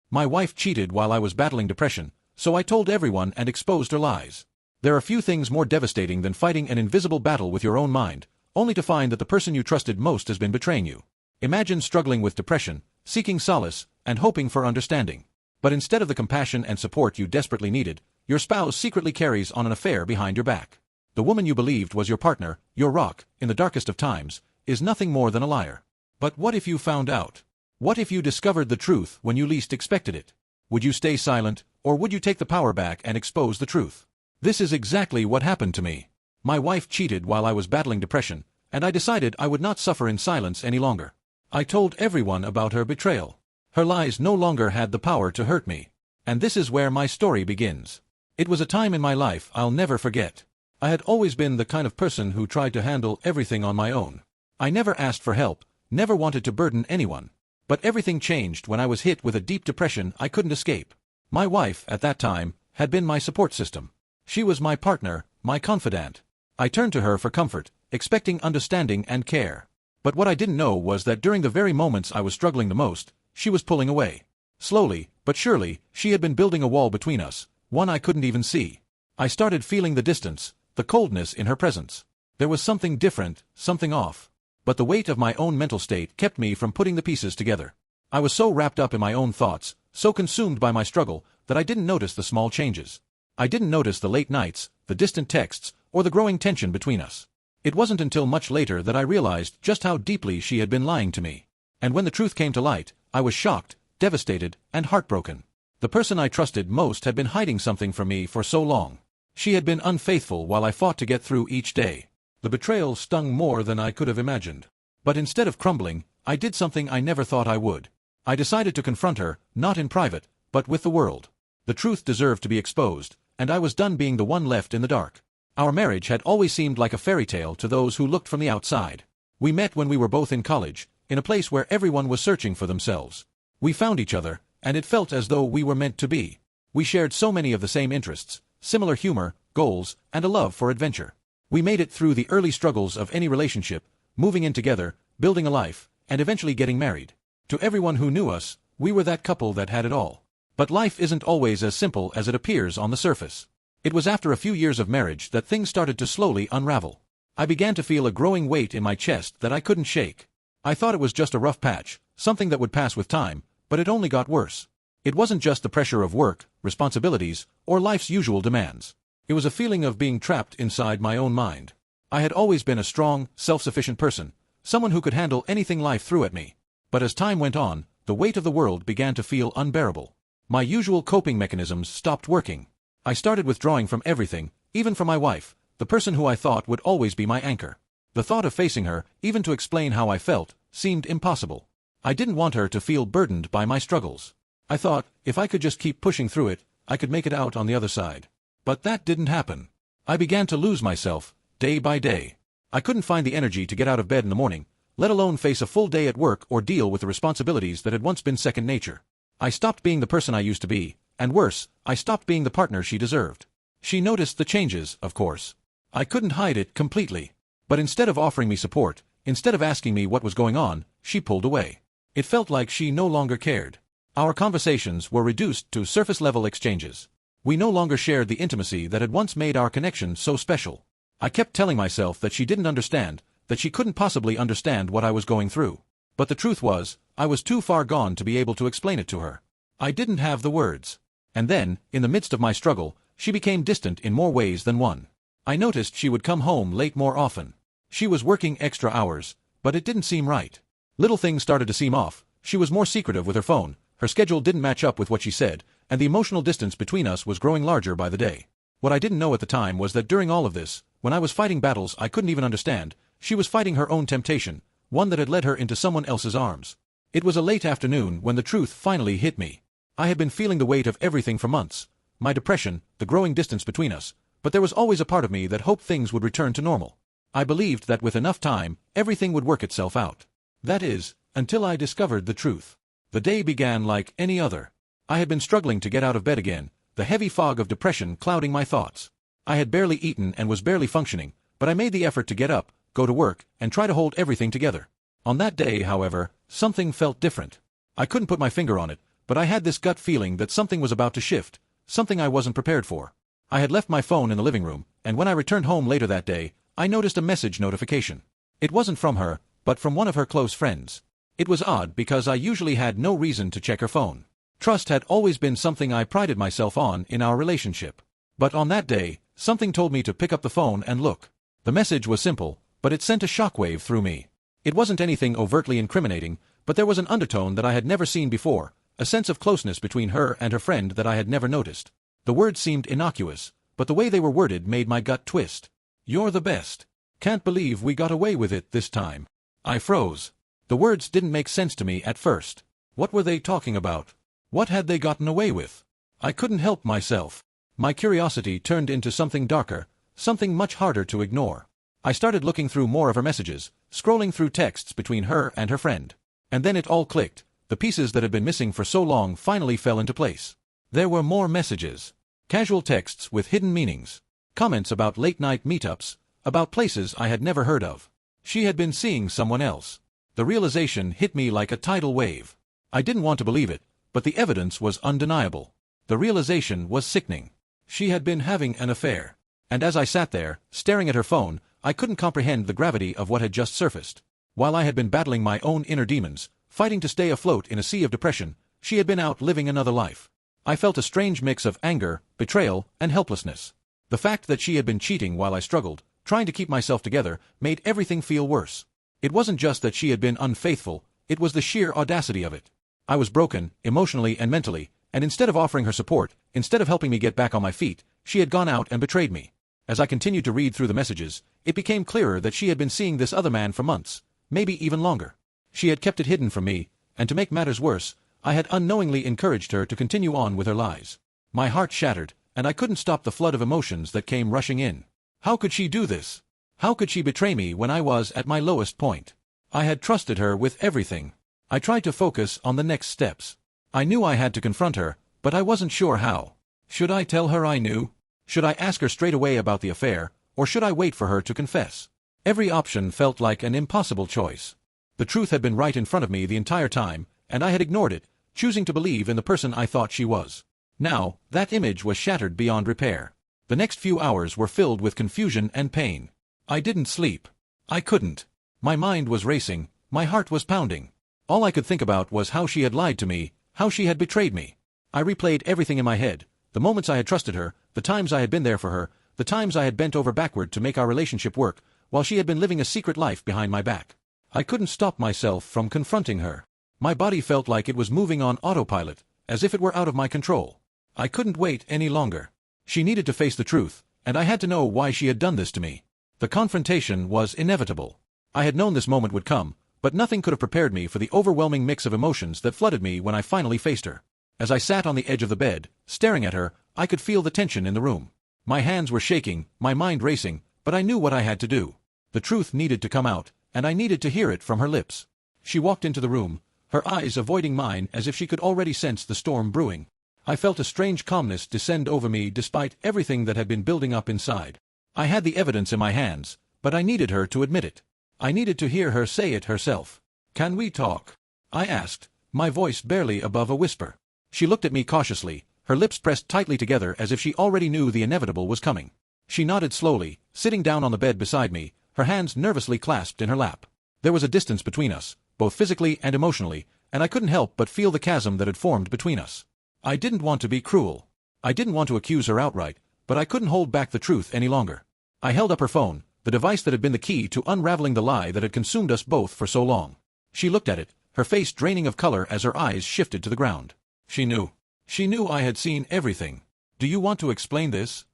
My wife cheated while I was battling depression, so I told everyone and exposed her lies. There are few things more devastating than fighting an invisible battle with your own mind, only to find that the person you trusted most has been betraying you. Imagine struggling with depression, seeking solace, and hoping for understanding. But instead of the compassion and support you desperately needed, your spouse secretly carries on an affair behind your back. The woman you believed was your partner, your rock, in the darkest of times, is nothing more than a liar. But what if you found out? What if you discovered the truth when you least expected it? Would you stay silent, or would you take the power back and expose the truth? This is exactly what happened to me. My wife cheated while I was battling depression, and I decided I would not suffer in silence any longer. I told everyone about her betrayal. Her lies no longer had the power to hurt me. And this is where my story begins. It was a time in my life I'll never forget. I had always been the kind of person who tried to handle everything on my own. I never asked for help, never wanted to burden anyone. But everything changed when I was hit with a deep depression I couldn't escape. My wife, at that time, had been my support system. She was my partner, my confidant. I turned to her for comfort, expecting understanding and care. But what I didn't know was that during the very moments I was struggling the most, she was pulling away. Slowly, but surely, she had been building a wall between us, one I couldn't even see. I started feeling the distance, the coldness in her presence. There was something different, something off. But the weight of my own mental state kept me from putting the pieces together. I was so wrapped up in my own thoughts, so consumed by my struggle, that I didn't notice the small changes. I didn't notice the late nights, the distant texts, or the growing tension between us. It wasn't until much later that I realized just how deeply she had been lying to me. And when the truth came to light, I was shocked, devastated, and heartbroken. The person I trusted most had been hiding something from me for so long. She had been unfaithful while I fought to get through each day. The betrayal stung more than I could have imagined. But instead of crumbling, I did something I never thought I would. I decided to confront her, not in private, but with the world. The truth deserved to be exposed, and I was done being the one left in the dark. Our marriage had always seemed like a fairy tale to those who looked from the outside. We met when we were both in college, in a place where everyone was searching for themselves. We found each other, and it felt as though we were meant to be. We shared so many of the same interests, similar humor, goals, and a love for adventure. We made it through the early struggles of any relationship, moving in together, building a life, and eventually getting married. To everyone who knew us, we were that couple that had it all. But life isn't always as simple as it appears on the surface. It was after a few years of marriage that things started to slowly unravel. I began to feel a growing weight in my chest that I couldn't shake. I thought it was just a rough patch, something that would pass with time, but it only got worse. It wasn't just the pressure of work, responsibilities, or life's usual demands. It was a feeling of being trapped inside my own mind. I had always been a strong, self-sufficient person, someone who could handle anything life threw at me. But as time went on, the weight of the world began to feel unbearable. My usual coping mechanisms stopped working. I started withdrawing from everything, even from my wife, the person who I thought would always be my anchor. The thought of facing her, even to explain how I felt, seemed impossible. I didn't want her to feel burdened by my struggles. I thought, if I could just keep pushing through it, I could make it out on the other side. But that didn't happen. I began to lose myself, day by day. I couldn't find the energy to get out of bed in the morning, let alone face a full day at work or deal with the responsibilities that had once been second nature. I stopped being the person I used to be, and worse, I stopped being the partner she deserved. She noticed the changes, of course. I couldn't hide it completely. But instead of offering me support, instead of asking me what was going on, she pulled away. It felt like she no longer cared. Our conversations were reduced to surface-level exchanges. We no longer shared the intimacy that had once made our connection so special. I kept telling myself that she didn't understand, that she couldn't possibly understand what I was going through. But the truth was, I was too far gone to be able to explain it to her. I didn't have the words. And then, in the midst of my struggle, she became distant in more ways than one. I noticed she would come home late more often. She was working extra hours, but it didn't seem right. Little things started to seem off. She was more secretive with her phone, her schedule didn't match up with what she said, and the emotional distance between us was growing larger by the day. What I didn't know at the time was that during all of this, when I was fighting battles I couldn't even understand, she was fighting her own temptation, one that had led her into someone else's arms. It was a late afternoon when the truth finally hit me. I had been feeling the weight of everything for months. My depression, the growing distance between us, but there was always a part of me that hoped things would return to normal. I believed that with enough time, everything would work itself out. That is, until I discovered the truth. The day began like any other. I had been struggling to get out of bed again, the heavy fog of depression clouding my thoughts. I had barely eaten and was barely functioning, but I made the effort to get up, go to work, and try to hold everything together. On that day, however, something felt different. I couldn't put my finger on it, but I had this gut feeling that something was about to shift, something I wasn't prepared for. I had left my phone in the living room, and when I returned home later that day, I noticed a message notification. It wasn't from her, but from one of her close friends. It was odd because I usually had no reason to check her phone. Trust had always been something I prided myself on in our relationship. But on that day, something told me to pick up the phone and look. The message was simple, but it sent a shockwave through me. It wasn't anything overtly incriminating, but there was an undertone that I had never seen before, a sense of closeness between her and her friend that I had never noticed. The words seemed innocuous, but the way they were worded made my gut twist. "You're the best. Can't believe we got away with it this time." I froze. The words didn't make sense to me at first. What were they talking about? What had they gotten away with? I couldn't help myself. My curiosity turned into something darker, something much harder to ignore. I started looking through more of her messages, scrolling through texts between her and her friend. And then it all clicked. The pieces that had been missing for so long finally fell into place. There were more messages. Casual texts with hidden meanings. Comments about late-night meetups, about places I had never heard of. She had been seeing someone else. The realization hit me like a tidal wave. I didn't want to believe it, but the evidence was undeniable. The realization was sickening. She had been having an affair. And as I sat there, staring at her phone, I couldn't comprehend the gravity of what had just surfaced. While I had been battling my own inner demons, fighting to stay afloat in a sea of depression, she had been out living another life. I felt a strange mix of anger, betrayal, and helplessness. The fact that she had been cheating while I struggled, trying to keep myself together, made everything feel worse. It wasn't just that she had been unfaithful, it was the sheer audacity of it. I was broken, emotionally and mentally, and instead of offering her support, instead of helping me get back on my feet, she had gone out and betrayed me. As I continued to read through the messages, it became clearer that she had been seeing this other man for months, maybe even longer. She had kept it hidden from me, and to make matters worse, I had unknowingly encouraged her to continue on with her lies. My heart shattered, and I couldn't stop the flood of emotions that came rushing in. How could she do this? How could she betray me when I was at my lowest point? I had trusted her with everything. I tried to focus on the next steps. I knew I had to confront her, but I wasn't sure how. Should I tell her I knew? Should I ask her straight away about the affair, or should I wait for her to confess? Every option felt like an impossible choice. The truth had been right in front of me the entire time, and I had ignored it, choosing to believe in the person I thought she was. Now, that image was shattered beyond repair. The next few hours were filled with confusion and pain. I didn't sleep. I couldn't. My mind was racing, my heart was pounding. All I could think about was how she had lied to me, how she had betrayed me. I replayed everything in my head, the moments I had trusted her, the times I had been there for her, the times I had bent over backward to make our relationship work, while she had been living a secret life behind my back. I couldn't stop myself from confronting her. My body felt like it was moving on autopilot, as if it were out of my control. I couldn't wait any longer. She needed to face the truth, and I had to know why she had done this to me. The confrontation was inevitable. I had known this moment would come, but nothing could have prepared me for the overwhelming mix of emotions that flooded me when I finally faced her. As I sat on the edge of the bed, staring at her, I could feel the tension in the room. My hands were shaking, my mind racing, but I knew what I had to do. The truth needed to come out, and I needed to hear it from her lips. She walked into the room, her eyes avoiding mine as if she could already sense the storm brewing. I felt a strange calmness descend over me despite everything that had been building up inside. I had the evidence in my hands, but I needed her to admit it. I needed to hear her say it herself. "Can we talk?" I asked, my voice barely above a whisper. She looked at me cautiously, her lips pressed tightly together as if she already knew the inevitable was coming. She nodded slowly, sitting down on the bed beside me, her hands nervously clasped in her lap. There was a distance between us, both physically and emotionally, and I couldn't help but feel the chasm that had formed between us. I didn't want to be cruel. I didn't want to accuse her outright, but I couldn't hold back the truth any longer. I held up her phone, the device that had been the key to unraveling the lie that had consumed us both for so long. She looked at it, her face draining of color as her eyes shifted to the ground. She knew. She knew I had seen everything. "Do you want to explain this?"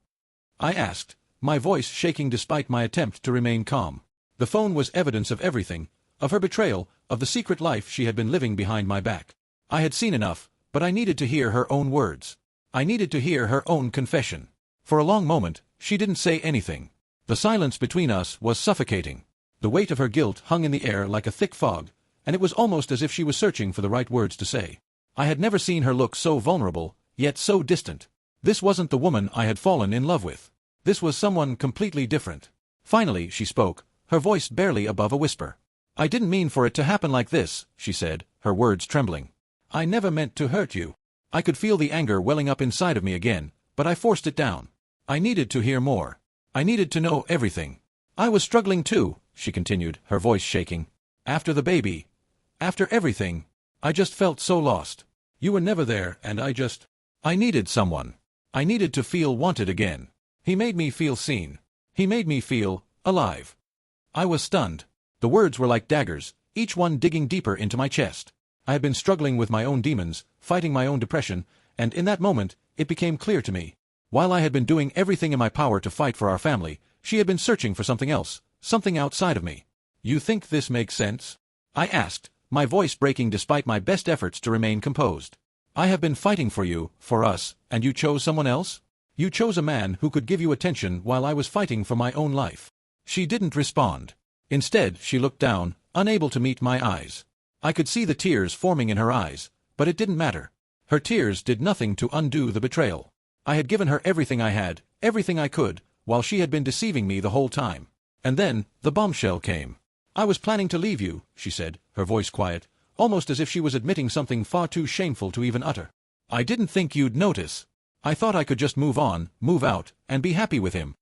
I asked, my voice shaking despite my attempt to remain calm. The phone was evidence of everything, of her betrayal, of the secret life she had been living behind my back. I had seen enough, but I needed to hear her own words. I needed to hear her own confession. For a long moment, she didn't say anything. The silence between us was suffocating. The weight of her guilt hung in the air like a thick fog, and it was almost as if she was searching for the right words to say. I had never seen her look so vulnerable, yet so distant. This wasn't the woman I had fallen in love with. This was someone completely different. Finally, she spoke, her voice barely above a whisper. "I didn't mean for it to happen like this," she said, her words trembling. I never meant to hurt you. I could feel the anger welling up inside of me again, but I forced it down. I needed to hear more. I needed to know everything. I was struggling too, she continued, her voice shaking. After the baby. After everything. I just felt so lost. You were never there, and I needed someone. I needed to feel wanted again. He made me feel seen. He made me feel alive. I was stunned. The words were like daggers, each one digging deeper into my chest. I had been struggling with my own demons, fighting my own depression, and in that moment, it became clear to me. While I had been doing everything in my power to fight for our family, she had been searching for something else, something outside of me. You think this makes sense? I asked, my voice breaking despite my best efforts to remain composed. I have been fighting for you, for us, and you chose someone else? You chose a man who could give you attention while I was fighting for my own life. She didn't respond. Instead, she looked down, unable to meet my eyes. I could see the tears forming in her eyes, but it didn't matter. Her tears did nothing to undo the betrayal. I had given her everything I had, everything I could, while she had been deceiving me the whole time. And then, the bombshell came. I was planning to leave you, she said, her voice quiet, almost as if she was admitting something far too shameful to even utter. I didn't think you'd notice. I thought I could just move on, move out, and be happy with him.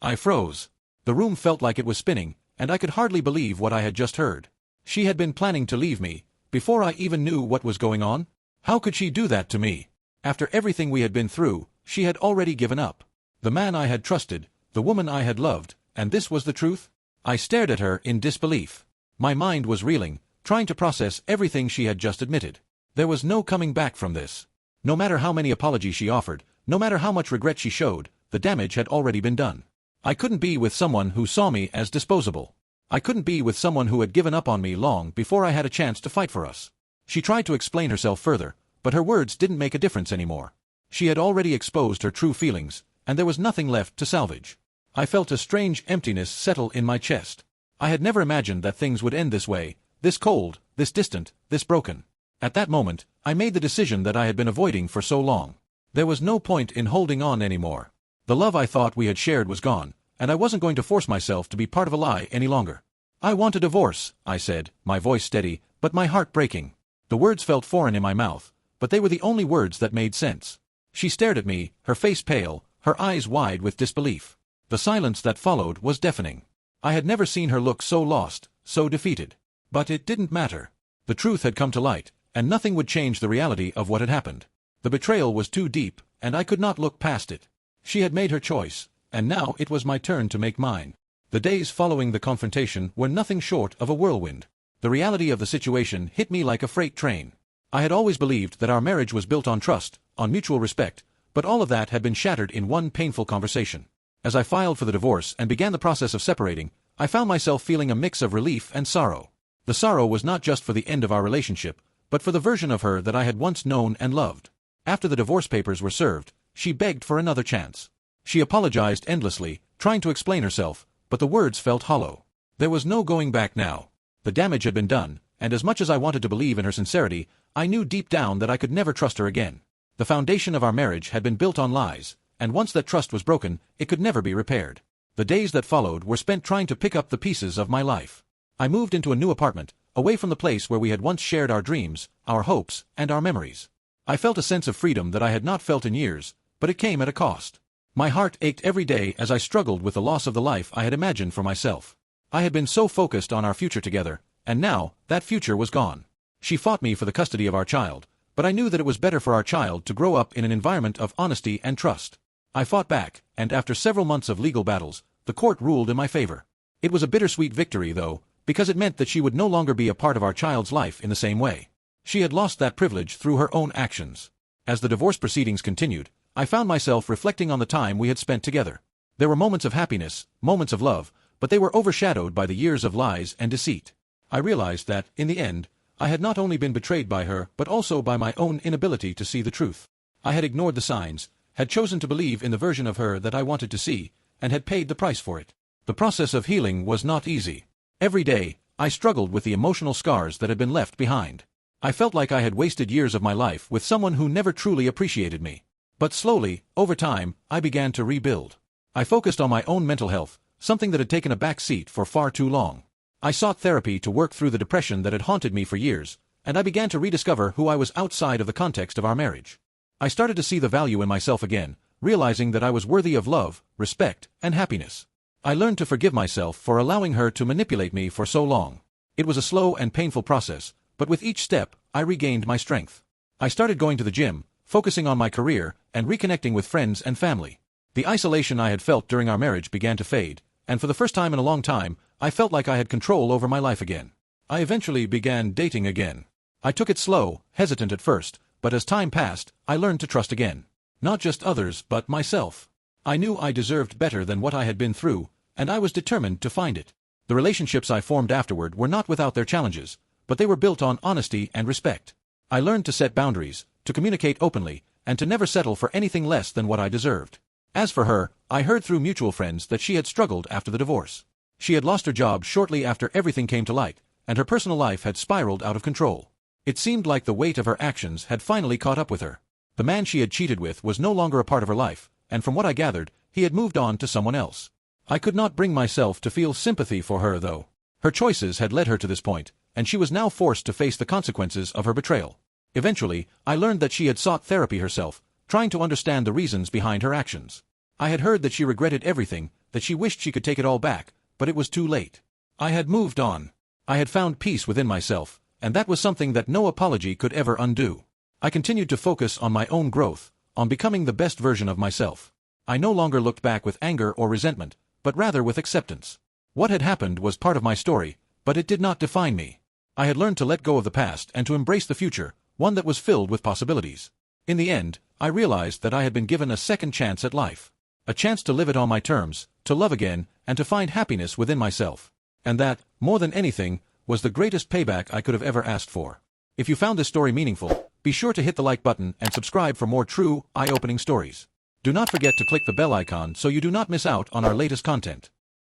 I froze. The room felt like it was spinning, and I could hardly believe what I had just heard. She had been planning to leave me, before I even knew what was going on? How could she do that to me? After everything we had been through, she had already given up. The man I had trusted, the woman I had loved, and this was the truth? I stared at her in disbelief. My mind was reeling, trying to process everything she had just admitted. There was no coming back from this. No matter how many apologies she offered, no matter how much regret she showed, the damage had already been done. I couldn't be with someone who saw me as disposable. I couldn't be with someone who had given up on me long before I had a chance to fight for us. She tried to explain herself further, but her words didn't make a difference anymore. She had already exposed her true feelings, and there was nothing left to salvage. I felt a strange emptiness settle in my chest. I had never imagined that things would end this way, this cold, this distant, this broken. At that moment, I made the decision that I had been avoiding for so long. There was no point in holding on anymore. The love I thought we had shared was gone, and I wasn't going to force myself to be part of a lie any longer. I want a divorce, I said, my voice steady, but my heart breaking. The words felt foreign in my mouth, but they were the only words that made sense. She stared at me, her face pale, her eyes wide with disbelief. The silence that followed was deafening. I had never seen her look so lost, so defeated. But it didn't matter. The truth had come to light, and nothing would change the reality of what had happened. The betrayal was too deep, and I could not look past it. She had made her choice, and now it was my turn to make mine. The days following the confrontation were nothing short of a whirlwind. The reality of the situation hit me like a freight train. I had always believed that our marriage was built on trust, on mutual respect, but all of that had been shattered in one painful conversation. As I filed for the divorce and began the process of separating, I found myself feeling a mix of relief and sorrow. The sorrow was not just for the end of our relationship, but for the version of her that I had once known and loved. After the divorce papers were served, she begged for another chance. She apologized endlessly, trying to explain herself, but the words felt hollow. There was no going back now. The damage had been done, and as much as I wanted to believe in her sincerity, I knew deep down that I could never trust her again. The foundation of our marriage had been built on lies, and once that trust was broken, it could never be repaired. The days that followed were spent trying to pick up the pieces of my life. I moved into a new apartment, away from the place where we had once shared our dreams, our hopes, and our memories. I felt a sense of freedom that I had not felt in years, but it came at a cost. My heart ached every day as I struggled with the loss of the life I had imagined for myself. I had been so focused on our future together, and now, that future was gone. She fought me for the custody of our child, but I knew that it was better for our child to grow up in an environment of honesty and trust. I fought back, and after several months of legal battles, the court ruled in my favor. It was a bittersweet victory, though, because it meant that she would no longer be a part of our child's life in the same way. She had lost that privilege through her own actions. As the divorce proceedings continued, I found myself reflecting on the time we had spent together. There were moments of happiness, moments of love, but they were overshadowed by the years of lies and deceit. I realized that, in the end, I had not only been betrayed by her but also by my own inability to see the truth. I had ignored the signs, had chosen to believe in the version of her that I wanted to see, and had paid the price for it. The process of healing was not easy. Every day, I struggled with the emotional scars that had been left behind. I felt like I had wasted years of my life with someone who never truly appreciated me. But slowly, over time, I began to rebuild. I focused on my own mental health, something that had taken a back seat for far too long. I sought therapy to work through the depression that had haunted me for years, and I began to rediscover who I was outside of the context of our marriage. I started to see the value in myself again, realizing that I was worthy of love, respect, and happiness. I learned to forgive myself for allowing her to manipulate me for so long. It was a slow and painful process, but with each step, I regained my strength. I started going to the gym, focusing on my career, and reconnecting with friends and family. The isolation I had felt during our marriage began to fade, and for the first time in a long time, I felt like I had control over my life again. I eventually began dating again. I took it slow, hesitant at first, but as time passed, I learned to trust again. Not just others, but myself. I knew I deserved better than what I had been through, and I was determined to find it. The relationships I formed afterward were not without their challenges, but they were built on honesty and respect. I learned to set boundaries, to communicate openly, and to never settle for anything less than what I deserved. As for her, I heard through mutual friends that she had struggled after the divorce. She had lost her job shortly after everything came to light, and her personal life had spiraled out of control. It seemed like the weight of her actions had finally caught up with her. The man she had cheated with was no longer a part of her life, and from what I gathered, he had moved on to someone else. I could not bring myself to feel sympathy for her, though. Her choices had led her to this point, and she was now forced to face the consequences of her betrayal. Eventually, I learned that she had sought therapy herself, trying to understand the reasons behind her actions. I had heard that she regretted everything, that she wished she could take it all back, but it was too late. I had moved on. I had found peace within myself, and that was something that no apology could ever undo. I continued to focus on my own growth, on becoming the best version of myself. I no longer looked back with anger or resentment, but rather with acceptance. What had happened was part of my story, but it did not define me. I had learned to let go of the past and to embrace the future, one that was filled with possibilities. In the end, I realized that I had been given a second chance at life. A chance to live it on my terms, to love again, and to find happiness within myself. And that, more than anything, was the greatest payback I could have ever asked for. If you found this story meaningful, be sure to hit the like button and subscribe for more true, eye-opening stories. Do not forget to click the bell icon so you do not miss out on our latest content.